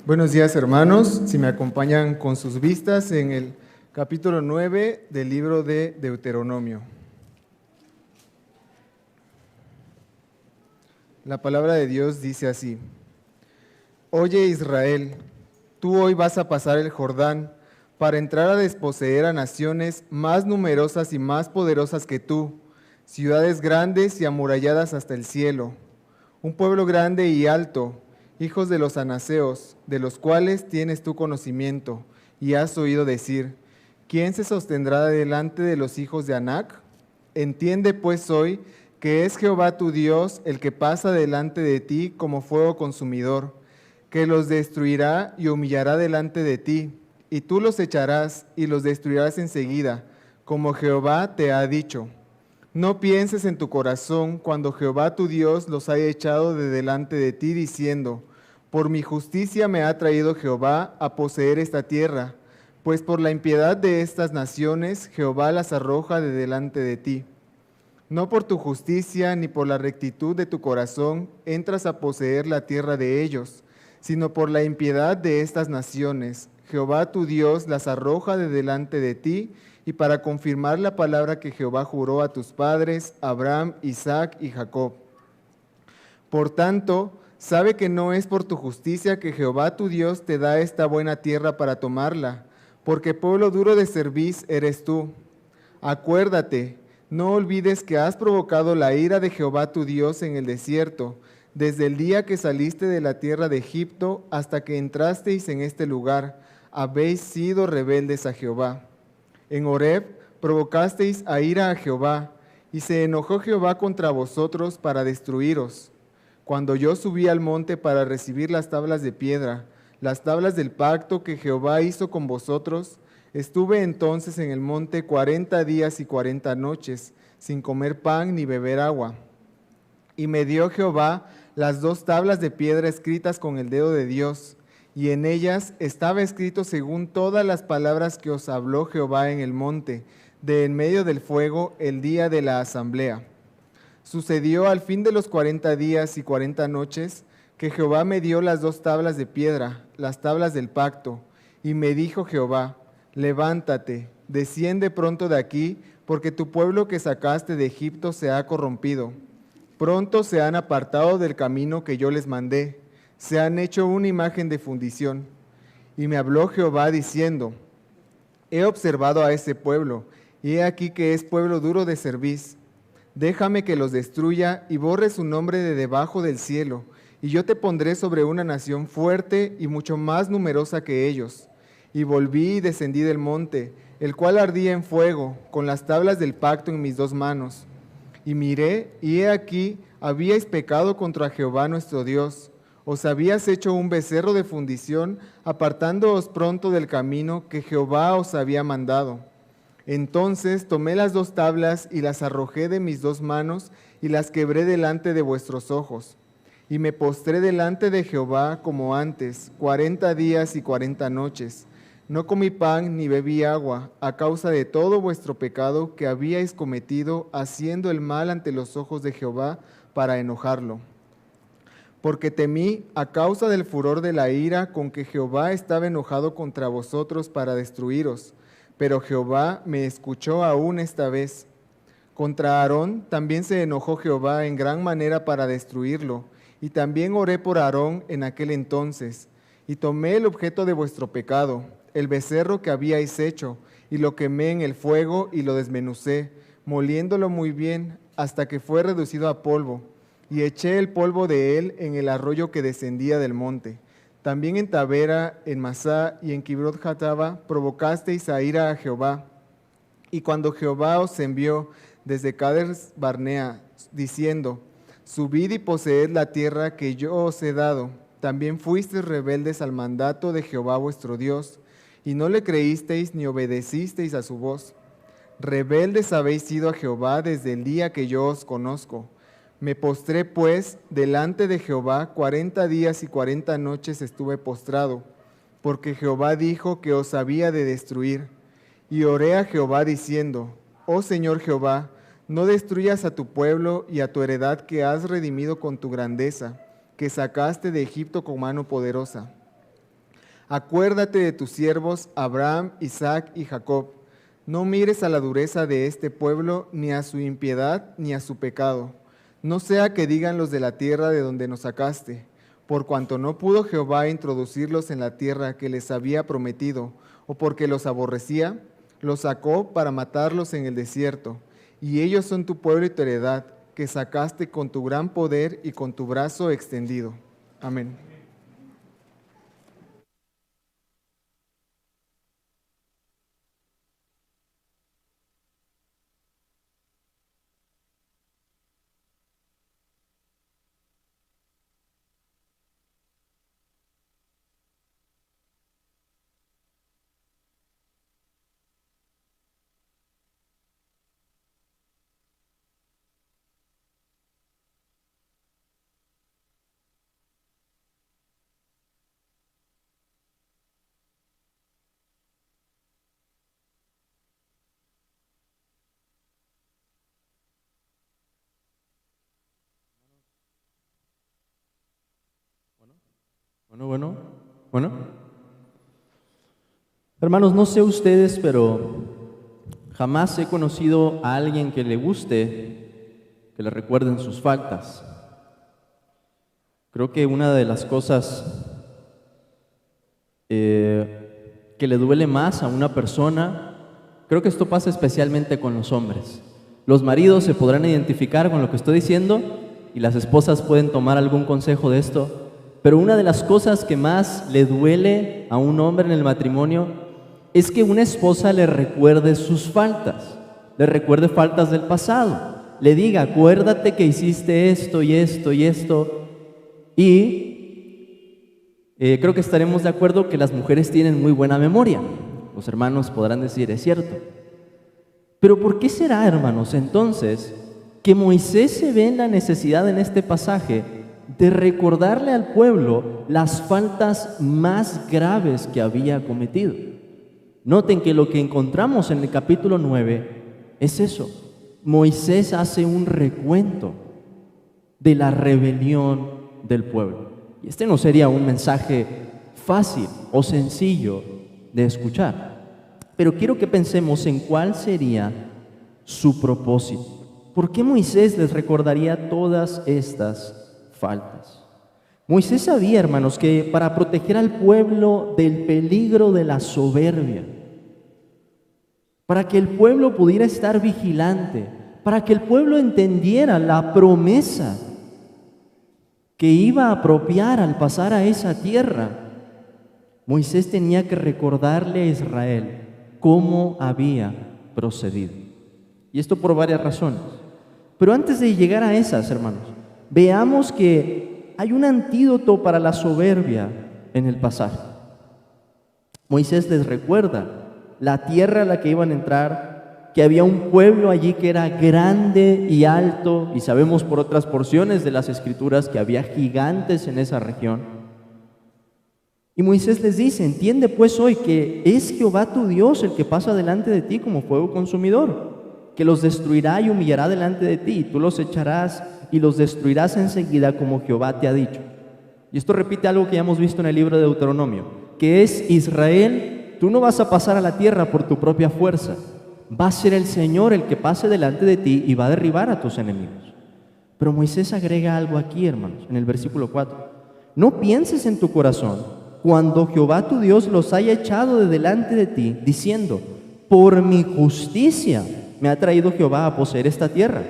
Buenos días, hermanos. Si me acompañan con sus vistas en el capítulo 9 del libro de Deuteronomio. La palabra de Dios dice así: Oye Israel, tú hoy vas a pasar el Jordán para entrar a desposeer a naciones más numerosas y más poderosas que tú, ciudades grandes y amuralladas hasta el cielo, un pueblo grande y alto, hijos de los anaseos, de los cuales tienes tu conocimiento, y has oído decir: ¿quién se sostendrá delante de los hijos de Anac? Entiende pues hoy que es Jehová tu Dios el que pasa delante de ti como fuego consumidor, que los destruirá y humillará delante de ti, y tú los echarás y los destruirás enseguida, como Jehová te ha dicho. No pienses en tu corazón cuando Jehová tu Dios los haya echado de delante de ti, diciendo: por mi justicia me ha traído Jehová a poseer esta tierra, pues por la impiedad de estas naciones Jehová las arroja de delante de ti. No por tu justicia ni por la rectitud de tu corazón entras a poseer la tierra de ellos, sino por la impiedad de estas naciones. Jehová tu Dios las arroja de delante de ti, y para confirmar la palabra que Jehová juró a tus padres, Abraham, Isaac y Jacob. Por tanto, sabe que no es por tu justicia que Jehová tu Dios te da esta buena tierra para tomarla, porque pueblo duro de cerviz eres tú. Acuérdate, no olvides que has provocado la ira de Jehová tu Dios en el desierto, desde el día que saliste de la tierra de Egipto hasta que entrasteis en este lugar, habéis sido rebeldes a Jehová. En Horeb provocasteis a ira a Jehová, y se enojó Jehová contra vosotros para destruiros. Cuando yo subí al monte para recibir las tablas de piedra, las tablas del pacto que Jehová hizo con vosotros, estuve entonces en el monte 40 días y 40 noches, sin comer pan ni beber agua. Y me dio Jehová las 2 tablas de piedra escritas con el dedo de Dios, y en ellas estaba escrito según todas las palabras que os habló Jehová en el monte, de en medio del fuego, el día de la asamblea. Sucedió al fin de los 40 días y 40 noches, que Jehová me dio las 2 tablas de piedra, las tablas del pacto, y me dijo Jehová: levántate, desciende pronto de aquí, porque tu pueblo que sacaste de Egipto se ha corrompido. Pronto se han apartado del camino que yo les mandé, se han hecho una imagen de fundición. Y me habló Jehová diciendo: he observado a ese pueblo, y he aquí que es pueblo duro de cerviz. Déjame que los destruya y borre su nombre de debajo del cielo, y yo te pondré sobre una nación fuerte y mucho más numerosa que ellos. Y volví y descendí del monte, el cual ardía en fuego, con las tablas del pacto en mis 2 manos. Y miré, y he aquí, habíais pecado contra Jehová nuestro Dios. Os habías hecho un becerro de fundición, apartándoos pronto del camino que Jehová os había mandado. Entonces tomé las 2 tablas y las arrojé de mis 2 manos y las quebré delante de vuestros ojos. Y me postré delante de Jehová como antes, 40 días y 40 noches. No comí pan ni bebí agua, a causa de todo vuestro pecado que habíais cometido, haciendo el mal ante los ojos de Jehová para enojarlo. Porque temí a causa del furor de la ira con que Jehová estaba enojado contra vosotros para destruiros. Pero Jehová me escuchó aún esta vez. Contra Aarón también se enojó Jehová en gran manera para destruirlo, y también oré por Aarón en aquel entonces, y tomé el objeto de vuestro pecado, el becerro que habíais hecho, y lo quemé en el fuego y lo desmenucé, moliéndolo muy bien, hasta que fue reducido a polvo, y eché el polvo de él en el arroyo que descendía del monte. También en Tabera, en Masá y en Kibrot Jataba provocasteis a ira a Jehová. Y cuando Jehová os envió desde Cades Barnea, diciendo: subid y poseed la tierra que yo os he dado, también fuisteis rebeldes al mandato de Jehová vuestro Dios, y no le creísteis ni obedecisteis a su voz. Rebeldes habéis sido a Jehová desde el día que yo os conozco. Me postré pues delante de Jehová, 40 días y 40 noches estuve postrado, porque Jehová dijo que os había de destruir. Y oré a Jehová diciendo: oh Señor Jehová, no destruyas a tu pueblo y a tu heredad que has redimido con tu grandeza, que sacaste de Egipto con mano poderosa. Acuérdate de tus siervos Abraham, Isaac y Jacob. No mires a la dureza de este pueblo, ni a su impiedad, ni a su pecado. No sea que digan los de la tierra de donde nos sacaste, por cuanto no pudo Jehová introducirlos en la tierra que les había prometido, o porque los aborrecía, los sacó para matarlos en el desierto. Y ellos son tu pueblo y tu heredad, que sacaste con tu gran poder y con tu brazo extendido. Amén. Bueno. Hermanos, no sé ustedes, pero jamás he conocido a alguien que le guste que le recuerden sus faltas. Creo que una de las cosas que le duele más a una persona, creo que esto pasa especialmente con los hombres. Los maridos se podrán identificar con lo que estoy diciendo y las esposas pueden tomar algún consejo de esto. Pero una de las cosas que más le duele a un hombre en el matrimonio es que una esposa le recuerde sus faltas, le recuerde faltas del pasado, le diga, acuérdate que hiciste esto y esto y esto. Y creo que estaremos de acuerdo que las mujeres tienen muy buena memoria. Los hermanos podrán decir, es cierto. Pero ¿por qué será, hermanos, entonces, que Moisés se ve en la necesidad en este pasaje de recordarle al pueblo las faltas más graves que había cometido? Noten que lo que encontramos en el capítulo 9 es eso. Moisés hace un recuento de la rebelión del pueblo. Y este no sería un mensaje fácil o sencillo de escuchar. Pero quiero que pensemos en cuál sería su propósito. ¿Por qué Moisés les recordaría todas estas faltas? Moisés sabía, hermanos, que para proteger al pueblo del peligro de la soberbia, para que el pueblo pudiera estar vigilante, para que el pueblo entendiera la promesa que iba a apropiar al pasar a esa tierra, Moisés tenía que recordarle a Israel cómo había procedido. Y esto por varias razones. Pero antes de llegar a esas, hermanos, veamos que hay un antídoto para la soberbia en el pasaje. Moisés les recuerda la tierra a la que iban a entrar, que había un pueblo allí que era grande y alto, y sabemos por otras porciones de las Escrituras que había gigantes en esa región. Y Moisés les dice, entiende pues hoy que es Jehová tu Dios el que pasa delante de ti como fuego consumidor, que los destruirá y humillará delante de ti, y tú los echarás y los destruirás enseguida como Jehová te ha dicho. Y esto repite algo que ya hemos visto en el libro de Deuteronomio, que es Israel, tú no vas a pasar a la tierra por tu propia fuerza, va a ser el Señor el que pase delante de ti y va a derribar a tus enemigos. Pero Moisés agrega algo aquí, hermanos, en el versículo 4. No pienses en tu corazón cuando Jehová tu Dios los haya echado de delante de ti, diciendo, por mi justicia me ha traído Jehová a poseer esta tierra,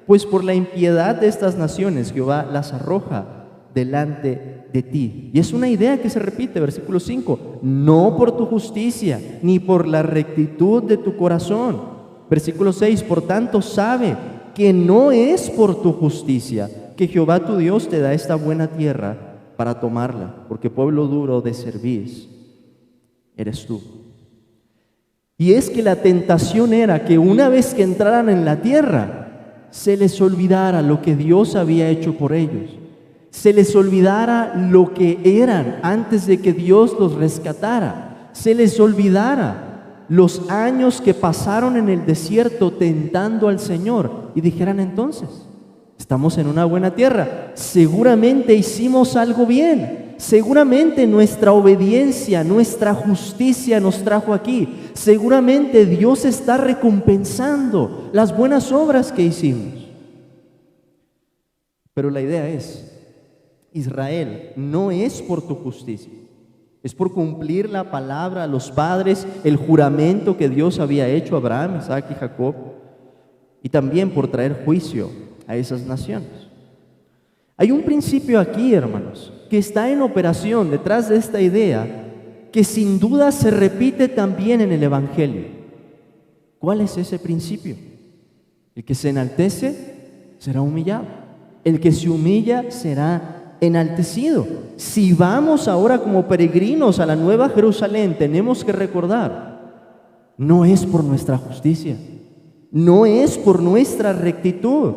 pues por la impiedad de estas naciones Jehová las arroja delante de ti. Y es una idea que se repite, versículo 5, no por tu justicia, ni por la rectitud de tu corazón. Versículo 6, por tanto sabe que no es por tu justicia que Jehová tu Dios te da esta buena tierra para tomarla, porque pueblo duro de cerviz eres tú. Y es que la tentación era que una vez que entraran en la tierra, se les olvidara lo que Dios había hecho por ellos. Se les olvidara lo que eran antes de que Dios los rescatara. Se les olvidara los años que pasaron en el desierto tentando al Señor y dijeran entonces, estamos en una buena tierra, seguramente hicimos algo bien, Seguramente nuestra obediencia, nuestra justicia nos trajo aquí. Seguramente Dios está recompensando las buenas obras que hicimos. Pero la idea es, Israel, no es por tu justicia, es por cumplir la palabra a los padres, el juramento que Dios había hecho a Abraham, Isaac y Jacob, y también por traer juicio a esas naciones. Hay un principio aquí, hermanos, que está en operación detrás de esta idea, que sin duda se repite también en el Evangelio. ¿Cuál es ese principio? El que se enaltece será humillado. El que se humilla será enaltecido. Si vamos ahora como peregrinos a la Nueva Jerusalén, tenemos que recordar, no es por nuestra justicia, no es por nuestra rectitud,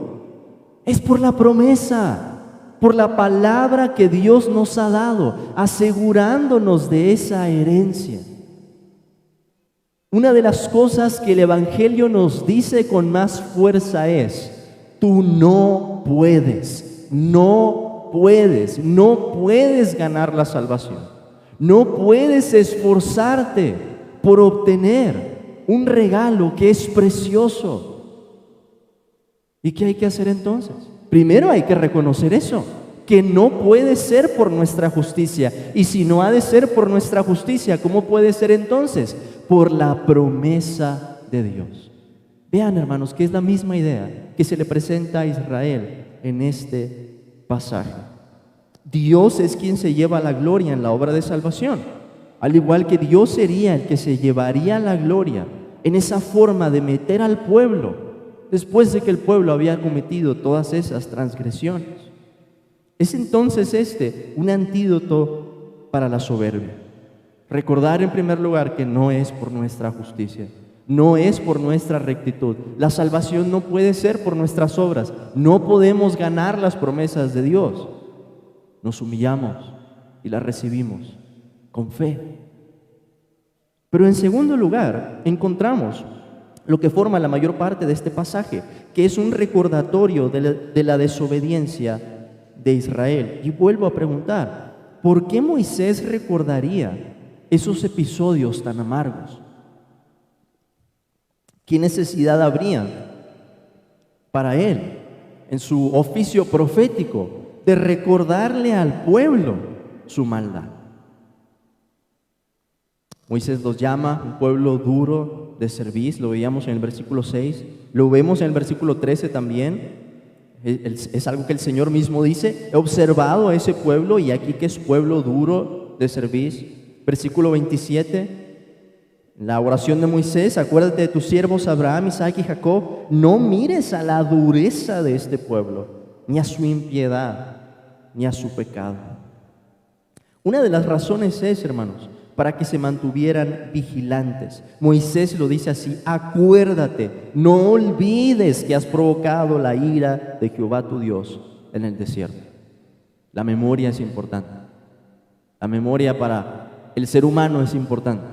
es por la promesa, por la palabra que Dios nos ha dado, asegurándonos de esa herencia. Una de las cosas que el Evangelio nos dice con más fuerza es: tú no puedes ganar la salvación. No puedes esforzarte por obtener un regalo que es precioso. ¿Y qué hay que hacer entonces? Primero hay que reconocer eso, que no puede ser por nuestra justicia. Y si no ha de ser por nuestra justicia, ¿cómo puede ser entonces? Por la promesa de Dios. Vean, hermanos, que es la misma idea que se le presenta a Israel en este pasaje. Dios es quien se lleva la gloria en la obra de salvación, al igual que Dios sería el que se llevaría la gloria en esa forma de meter al pueblo después de que el pueblo había cometido todas esas transgresiones. Es entonces un antídoto para la soberbia. Recordar en primer lugar que no es por nuestra justicia, no es por nuestra rectitud. La salvación no puede ser por nuestras obras. No podemos ganar las promesas de Dios. Nos humillamos y las recibimos con fe. Pero en segundo lugar, encontramos lo que forma la mayor parte de este pasaje, que es un recordatorio de la desobediencia de Israel. Y vuelvo a preguntar, ¿por qué Moisés recordaría esos episodios tan amargos? ¿Qué necesidad habría para él, en su oficio profético, de recordarle al pueblo su maldad? Moisés los llama un pueblo duro de cerviz, lo veíamos en el versículo 6, lo vemos en el versículo 13 también. Es algo que el Señor mismo dice: he observado a ese pueblo y aquí que es pueblo duro de cerviz. Versículo 27, la oración de Moisés: acuérdate de tus siervos Abraham, Isaac y Jacob, no mires a la dureza de este pueblo, ni a su impiedad, ni a su pecado. Una de las razones es, hermanos, para que se mantuvieran vigilantes. Moisés lo dice así: acuérdate, no olvides que has provocado la ira de Jehová tu Dios en el desierto. La memoria es importante. La memoria para el ser humano es importante.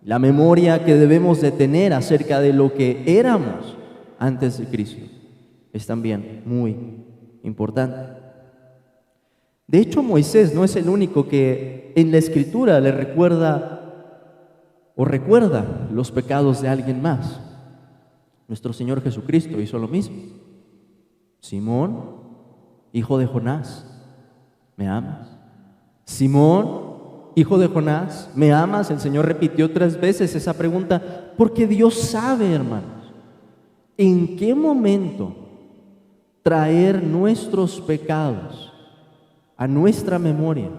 La memoria que debemos de tener acerca de lo que éramos antes de Cristo es también muy importante. De hecho, Moisés no es el único que en la Escritura le recuerda los pecados de alguien más. Nuestro Señor Jesucristo hizo lo mismo. Simón, hijo de Jonás, ¿me amas? Simón, hijo de Jonás, ¿me amas? El Señor repitió 3 veces esa pregunta porque Dios sabe, hermanos, en qué momento traer nuestros pecados a nuestra memoria,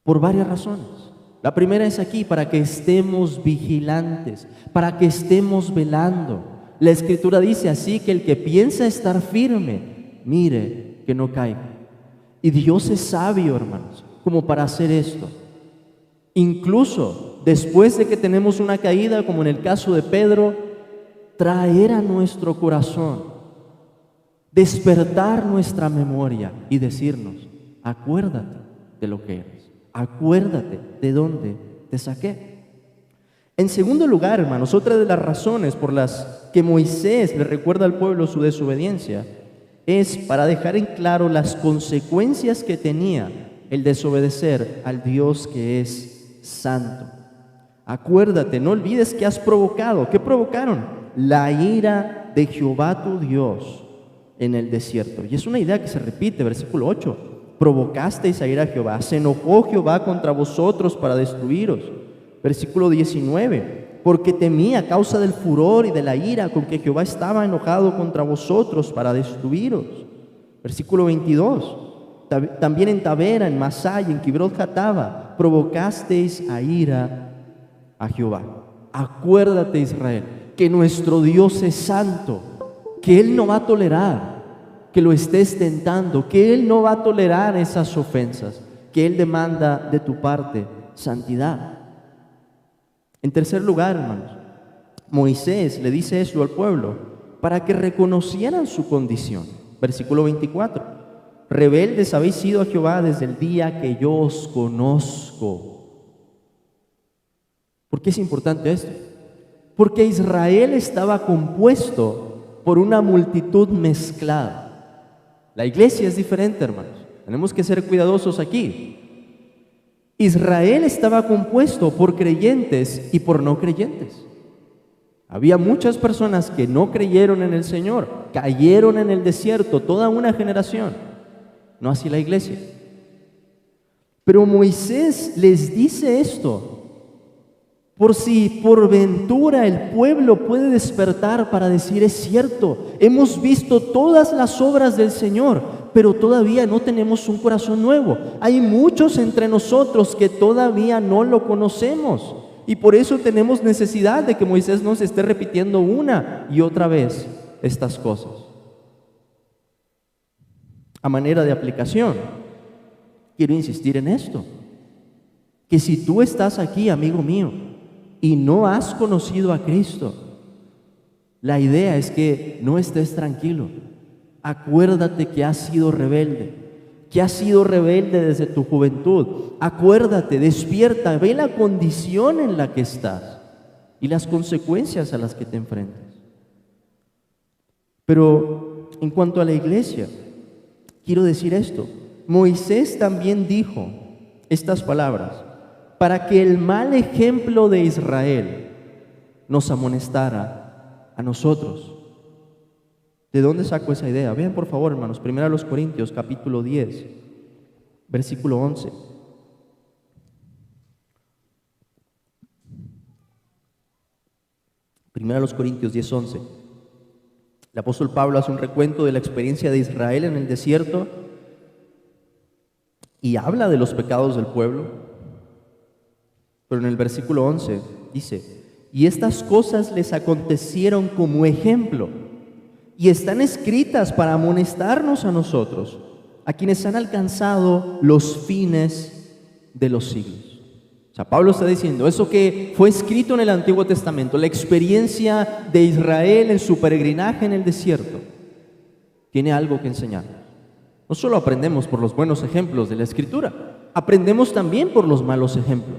por varias razones. La primera es aquí, para que estemos vigilantes, para que estemos velando. La Escritura dice así, que el que piensa estar firme, mire que no caiga. Y Dios es sabio, hermanos, como para hacer esto. Incluso después de que tenemos una caída, como en el caso de Pedro, traer a nuestro corazón, despertar nuestra memoria y decirnos: acuérdate de lo que eres, acuérdate de dónde te saqué. En segundo lugar, hermanos, otra de las razones por las que Moisés le recuerda al pueblo su desobediencia es para dejar en claro las consecuencias que tenía el desobedecer al Dios que es santo. Acuérdate, no olvides que has provocado. ¿Qué provocaron? La ira de Jehová tu Dios en el desierto. Y es una idea que se repite, versículo 8. Provocasteis a ira a Jehová, se enojó Jehová contra vosotros para destruiros. Versículo 19. Porque temí a causa del furor y de la ira con que Jehová estaba enojado contra vosotros para destruiros. Versículo 22. También en Tabera, en Masá y en Kibroth Jataba, provocasteis a ira a Jehová. Acuérdate, Israel, que nuestro Dios es santo, que Él no va a tolerar que lo estés tentando, que Él no va a tolerar esas ofensas, que Él demanda de tu parte santidad. En tercer lugar, hermanos, Moisés le dice eso al pueblo para que reconocieran su condición. Versículo 24. Rebeldes habéis sido a Jehová desde el día que yo os conozco. ¿Por qué es importante esto? Porque Israel estaba compuesto por una multitud mezclada. La iglesia es diferente, hermanos. Tenemos que ser cuidadosos aquí. Israel estaba compuesto por creyentes y por no creyentes. Había muchas personas que no creyeron en el Señor, cayeron en el desierto, toda una generación. No así la iglesia. Pero Moisés les dice esto por si por ventura el pueblo puede despertar para decir: es cierto, hemos visto todas las obras del Señor, pero todavía no tenemos un corazón nuevo. Hay muchos entre nosotros que todavía no lo conocemos, y por eso tenemos necesidad de que Moisés nos esté repitiendo una y otra vez estas cosas. A manera de aplicación, quiero insistir en esto, que si tú estás aquí, amigo mío, y no has conocido a Cristo, la idea es que no estés tranquilo. Acuérdate que has sido rebelde, desde tu juventud. Acuérdate, despierta, ve la condición en la que estás y las consecuencias a las que te enfrentas. Pero en cuanto a la iglesia, quiero decir esto. Moisés también dijo estas palabras para que el mal ejemplo de Israel nos amonestara a nosotros. ¿De dónde saco esa idea? Vean por favor, hermanos, 1 Corintios capítulo 10, versículo 11. Primera a los Corintios 10, 11. El apóstol Pablo hace un recuento de la experiencia de Israel en el desierto y habla de los pecados del pueblo. Pero en el versículo 11 dice: y estas cosas les acontecieron como ejemplo y están escritas para amonestarnos a nosotros, a quienes han alcanzado los fines de los siglos. O sea, Pablo está diciendo, eso que fue escrito en el Antiguo Testamento, la experiencia de Israel en su peregrinaje en el desierto, tiene algo que enseñar. No solo aprendemos por los buenos ejemplos de la Escritura, aprendemos también por los malos ejemplos,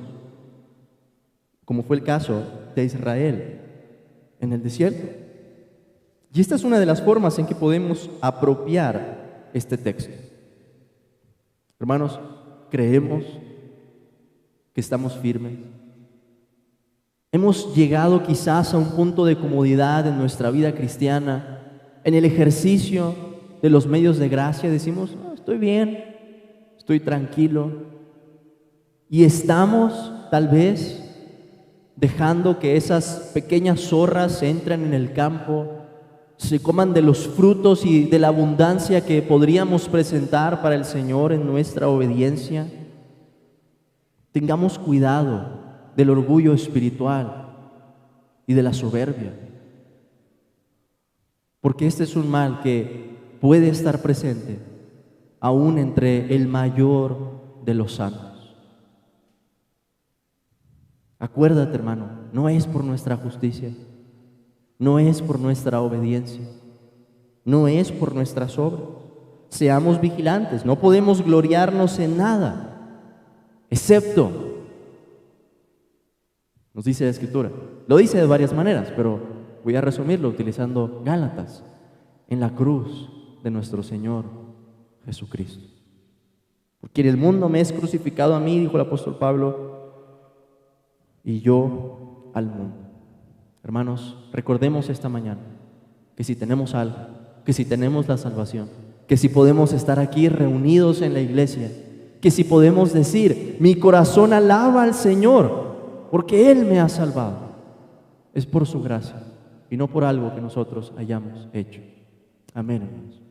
como fue el caso de Israel en el desierto. Y esta es una de las formas en que podemos apropiar este texto. Hermanos, creemos que estamos firmes. Hemos llegado quizás a un punto de comodidad en nuestra vida cristiana, en el ejercicio de los medios de gracia. Decimos, no, estoy bien, estoy tranquilo. Y estamos, tal vez, dejando que esas pequeñas zorras entren en el campo, se coman de los frutos y de la abundancia que podríamos presentar para el Señor en nuestra obediencia. Tengamos cuidado del orgullo espiritual y de la soberbia, porque este es un mal que puede estar presente aún entre el mayor de los santos. Acuérdate, hermano, no es por nuestra justicia, no es por nuestra obediencia, no es por nuestras obras. Seamos vigilantes, no podemos gloriarnos en nada, excepto, nos dice la Escritura, lo dice de varias maneras, pero voy a resumirlo utilizando Gálatas, en la cruz de nuestro Señor Jesucristo. Porque el mundo me es crucificado a mí, dijo el apóstol Pablo, y yo al mundo. Hermanos, recordemos esta mañana que si tenemos algo, que si tenemos la salvación, que si podemos estar aquí reunidos en la iglesia, que si podemos decir, mi corazón alaba al Señor, porque Él me ha salvado, es por su gracia y no por algo que nosotros hayamos hecho. Amén, hermanos.